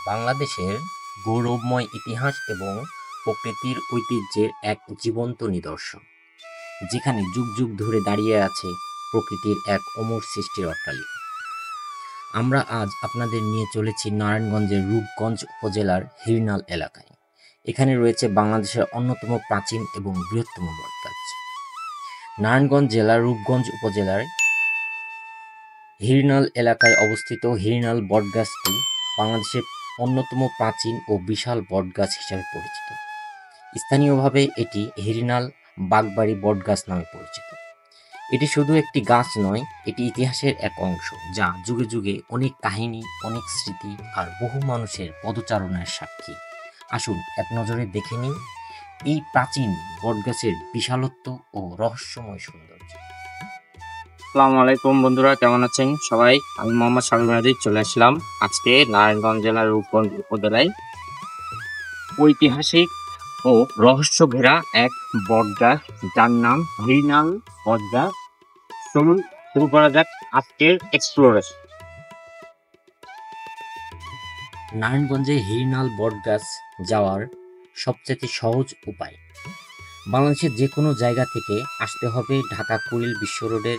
বাংলাদেশের গৌরবময় ইতিহাস এবং প্রকৃতির ঐতিহ্যের এক জীবন্ত নিদর্শন, যেখানে যুগ যুগ ধরে দাঁড়িয়ে আছে প্রকৃতির এক অমর সৃষ্টির অট্টালিকা। আমরা আজ আপনাদের নিয়ে চলেছি নারায়ণগঞ্জের রূপগঞ্জ উপজেলার হিরনাল এলাকায়। এখানে রয়েছে বাংলাদেশের অন্যতম প্রাচীন এবং বৃহত্তম বটগাছ। নারায়ণগঞ্জ জেলার রূপগঞ্জ উপজেলার হিরনাল এলাকায় অবস্থিত হিরনাল বটগাছটি বাংলাদেশের অন্যতম প্রাচীন ও বিশাল বটগাছ হিসাবে পরিচিত। স্থানীয়ভাবে এটি হিরনাল বাগবাড়ি বটগাছ নামে পরিচিত। এটি শুধু একটি গাছ নয়, এটি ইতিহাসের এক অংশ, যা যুগে যুগে অনেক কাহিনী, অনেক স্মৃতি আর বহু মানুষের পদচারণের সাক্ষী। আসুন এক নজরে দেখে নিই এই প্রাচীন বটগাছের বিশালত্ব ও রহস্যময় সৌন্দর্য। আসসালামু আলাইকুম বন্ধুরা, কেমন আছেন সবাই? আমি মোহাম্মদ সাবির মাহাদি চলে আসলাম আজকে নারায়ণগঞ্জ জেলার রূপগঞ্জ উপজেলায় ঐতিহাসিক ও রহস্য ঘেরা এক বটগাছ, যার নাম হিরনাল বটগাছ। চলুন শুরু করা যাক আজকের এক্সপ্লোরেশন। নারায়ণগঞ্জে হিরনাল বটগাছ যাওয়ার সবচেয়ে সহজ উপায়। বাংলাদেশের যে কোনো জায়গা থেকে আসতে হবে ঢাকা কুড়িল বিশ্ব রোডের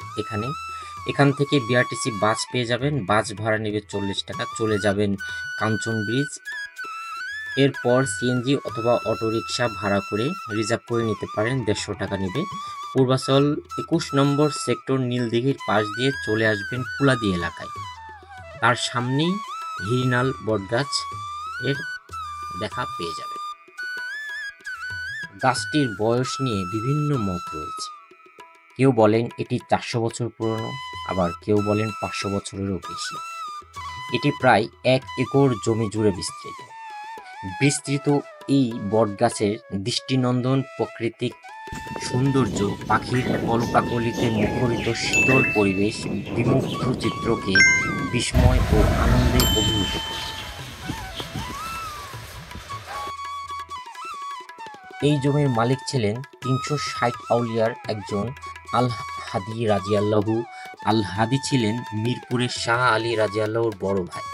এখান থেকে বিআরটিসি বাস পেয়ে যাবেন। বাস ভাড়া নেবে 40 টাকা। চলে যাবেন কাঞ্চন ব্রিজ, এরপর সিএনজি অথবা অটোরিকশা ভাড়া করে রিজার্ভ করে নিতে পারেন, 150 টাকা নেবে। পূর্বাচল 21 নম্বর সেক্টর নীলদিঘির পাশ দিয়ে চলে আসবেন ফুলাদি এলাকায়। তার সামনেই হিরনাল বটগাছ এর দেখা পেয়ে যাবেন। গাছটির বয়স নিয়ে বিভিন্ন মত রয়েছে। কেউ বলেন এটি 400 বছর পুরনো, আবার কেউ বলেন 500 বছরেরও বেশি। এটি প্রায় 1 একর জমি জুড়ে বিস্তৃত এই বটগাছের দৃষ্টিনন্দন প্রাকৃতিক সৌন্দর্য, পাখির কলকাকলিতে মুখরিত শীতল পরিবেশ বিমুগ্ধ চিত্রকে বিস্ময় ও আনন্দে অভিভূত করে। এই জমির মালিক ছিলেন 360 আউলিয়ার একজন আল হাদি রাজিয়াল্লাহু। আল হাদি ছিলেন মিরপুরের শাহ আলী রাজিয়াল্লাহুর বড় ভাই।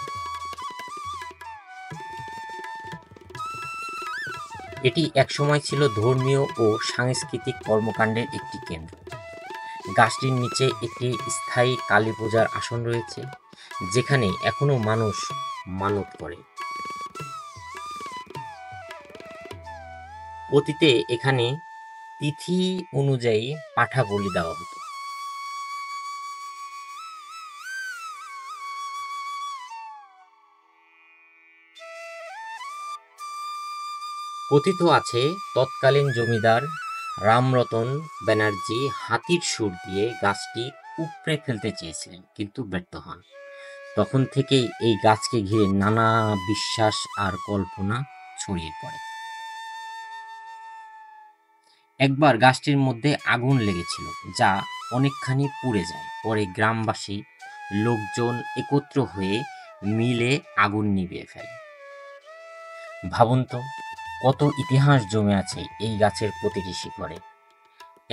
এটি একসময় ছিল ধর্মীয় ও সাংস্কৃতিক কর্মকাণ্ডের একটি কেন্দ্র। গাছটির নিচে একটি স্থায়ী কালী পূজার আসন রয়েছে, যেখানে এখনো মানুষ মানত করে। অতীতে এখানে তিথি অনুযায়ী পাঠা বলি দেওয়া হতো। কথিত আছে তৎকালীন জমিদার রামরতন ব্যানার্জি হাতির সুর দিয়ে গাছটি উপড়ে ফেলতে চেয়েছিলেন, কিন্তু ব্যর্থ হন। তখন থেকেই এই গাছকে ঘিরে নানা বিশ্বাস আর কল্পনা ছড়িয়ে পড়ে। একবার গাছটির মধ্যে আগুন লেগেছিল, যা অনেকখানি পুড়ে যায়। পরে গ্রামবাসী লোকজন একত্র হয়ে মিলে আগুন নিভিয়ে ফেলে। ভাবুন তো, কত ইতিহাস জমে আছে এই গাছের প্রতিটি শিকড়ে।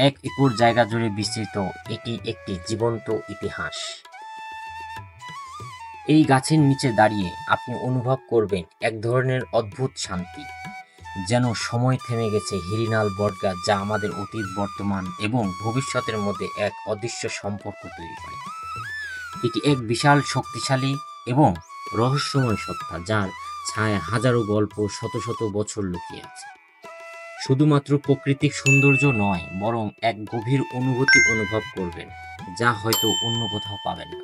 1 একর জায়গা জুড়ে বিস্তৃত এটি একটি জীবন্ত ইতিহাস। এই গাছের নিচে দাঁড়িয়ে আপনি অনুভব করবেন এক ধরনের অদ্ভুত শান্তি, যেন সময় থেমে গেছে। হিরনাল বটগাছ, যা আমাদের অতীত, বর্তমান এবং ভবিষ্যতের মধ্যে এক অদৃশ্য সম্পর্ক তৈরি করে। এটি এক বিশাল, শক্তিশালী এবং রহস্যময় সত্তা, যার ছায়ায় হাজারো গল্প শত শত বছর লুকিয়ে আছে। শুধুমাত্র প্রাকৃতিক সৌন্দর্য নয়, বরং এক গভীর অনুভূতি অনুভব করবেন, যা হয়তো অন্য কোথাও পাবেন না।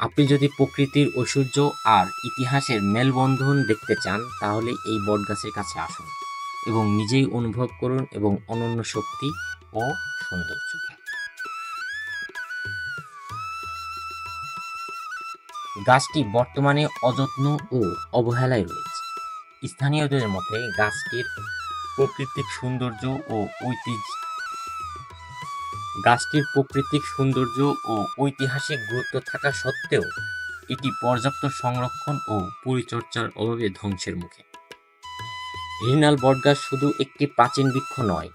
আপনি যদি প্রকৃতির ঐশ্বর্য আর ইতিহাসের মেলবন্ধন দেখতে চান, তাহলে এই বটগাছের কাছে আসুন এবং নিজেই অনুভব করুন এবং অনন্য শক্তি ও সৌন্দর্য। গাছটি বর্তমানে অযত্ন ও অবহেলায় রয়েছে। স্থানীয়দের মতে গাছটির প্রাকৃতিক সৌন্দর্য ও ঐতিহাসিক গুরুত্ব থাকা সত্ত্বেও এটি পর্যাপ্ত সংরক্ষণ ও পরিচর্যার অভাবে ধ্বংসের মুখে। হিরনাল বটগাছ শুধু একটি প্রাচীন বৃক্ষ নয়,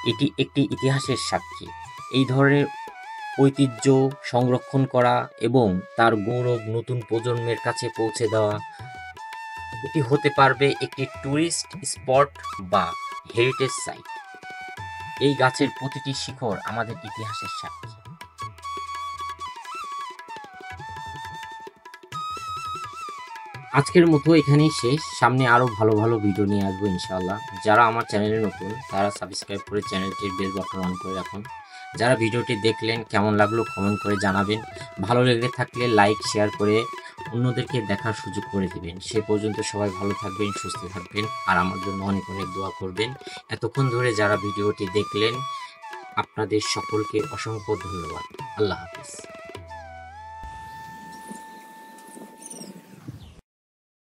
এটি একটি ইতিহাসের সাক্ষী। এই ধরনের ঐতিহ্য সংরক্ষণ করা এবং তার গৌরব নতুন প্রজন্মের কাছে পৌঁছে দেওয়া। এটি হতে পারবে একটি ট্যুরিস্ট স্পট বা হেরিটেজ সাইট। এই গাছের প্রতিটি শিকড় আমাদের ইতিহাসের সাক্ষী। আজকের মতো এখানেই শেষ। সামনে আরো ভালো ভালো ভিডিও নিয়ে আসবো ইনশাআল্লাহ। যারা আমার চ্যানেলে নতুন তারা সাবস্ক্রাইব করে চ্যানেলটির বেল বাটন অন করে রাখুন। যারা ভিডিওটি দেখলেন কেমন লাগলো কমেন্ট করে জানাবেন। ভালো লেগে থাকলে লাইক শেয়ার করে অন্যদেরকে দেখার সুযোগ করে দিবেন। সে পর্যন্ত সবাই ভালো থাকবেন, সুস্থ থাকবেন আর আমার জন্য অনেক অনেক দোয়া করবেন। এতক্ষণ ধরে যারা ভিডিওটি দেখলেন আপনাদের সকলকে অসংখ্য ধন্যবাদ। আল্লাহ হাফিজ।